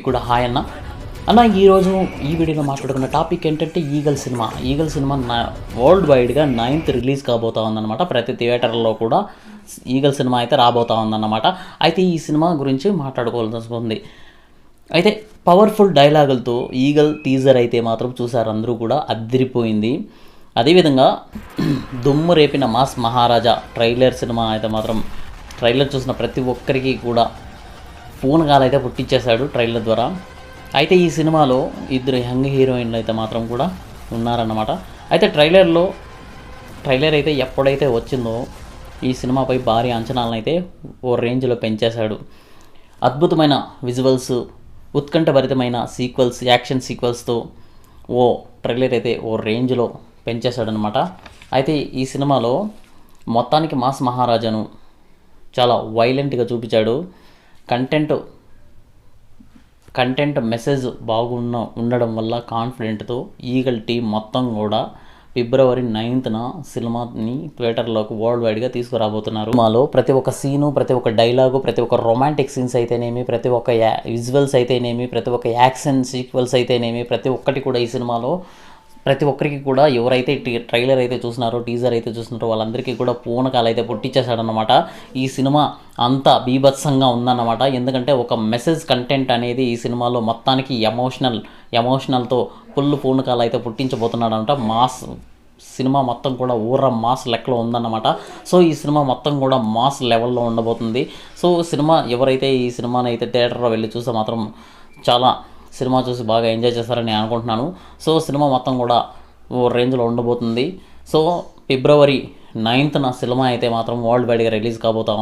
కూడా హాయ్ అన్న ఈరోజు ఈ వీడియోలో మాట్లాడుకున్న టాపిక్ ఏంటంటే ఈగల్ సినిమా వరల్డ్ వైడ్గా 9th రిలీజ్ కాబోతా ఉందన్నమాట. ప్రతి థియేటర్లో కూడా ఈగల్ సినిమా అయితే రాబోతా ఉందన్నమాట. అయితే ఈ సినిమా గురించి మాట్లాడుకోవాల్సి ఉంది. అయితే పవర్ఫుల్ డైలాగులతో ఈగల్ టీజర్ అయితే మాత్రం చూసారు, అందరూ కూడా అదిరిపోయింది. అదేవిధంగా దుమ్ము రేపిన మాస్ మహారాజా ట్రైలర్ సినిమా అయితే మాత్రం ట్రైలర్ చూసిన ప్రతి ఒక్కరికి కూడా పూనకాలు అయితే పుట్టించేశాడు ట్రైలర్ ద్వారా. అయితే ఈ సినిమాలో ఇద్దరు యంగ్ హీరోయిన్లు అయితే మాత్రం కూడా ఉన్నారన్నమాట. అయితే ట్రైలర్ అయితే ఎప్పుడైతే వచ్చిందో ఈ సినిమాపై భారీ అంచనాలను అయితే ఓ రేంజ్లో పెంచేశాడు. అద్భుతమైన విజువల్స్, ఉత్కంఠభరితమైన సీక్వెల్స్, యాక్షన్ సీక్వెల్స్తో ఓ ట్రైలర్ అయితే ఓ రేంజ్లో పెంచేశాడనమాట. అయితే ఈ సినిమాలో మొత్తానికి మాస్ మహారాజాను చాలా వైలెంట్గా చూపించాడు. కంటెంట్ మెసేజ్ ఉండడం వల్ల కాన్ఫిడెంట్తో ఈగల్ టీం మొత్తం కూడా February 9th సినిమాని థియేటర్లోకి వరల్డ్ వైడ్గా తీసుకురాబోతున్నారు. సినిమాలో ప్రతి ఒక్క సీను, ప్రతి ఒక్క డైలాగు, ప్రతి ఒక్క రొమాంటిక్ సీన్స్ అయితేనేమి, ప్రతి ఒక్క విజువల్స్ అయితేనేమి, ప్రతి ఒక్క యాక్షన్ సీక్వెల్స్ అయితేనేమి, ప్రతి ఒక్కటి కూడా ఈ సినిమాలో ప్రతి ఒక్కరికి కూడా ఎవరైతే ట్రైలర్ అయితే చూసినారో, టీజర్ అయితే చూసినారో వాళ్ళందరికీ కూడా పూనకాలు అయితే పుట్టించేశాడనమాట. ఈ సినిమా అంతా బీభత్సంగా ఉందన్నమాట. ఎందుకంటే ఒక మెసేజ్ కంటెంట్ అనేది ఈ సినిమాలో మొత్తానికి ఎమోషనల్తో ఫుల్ పూనకాలు అయితే పుట్టించబోతున్నాడంట. మాస్ సినిమా మొత్తం కూడా మాస్ లెక్కలో ఉందన్నమాట. సో ఈ సినిమా మొత్తం కూడా మాస్ లెవెల్లో ఉండబోతుంది. సో ఎవరైతే ఈ సినిమాని అయితే థియేటర్లో వెళ్ళి చూస్తే మాత్రం చాలా సినిమా చూసి బాగా ఎంజాయ్ చేస్తారని నేను అనుకుంటున్నాను. సో సినిమా మొత్తం కూడా ఓ రేంజ్లో ఉండబోతుంది. సో February 9th సినిమా అయితే మాత్రం వరల్డ్ వైడ్గా రిలీజ్ కాబోతా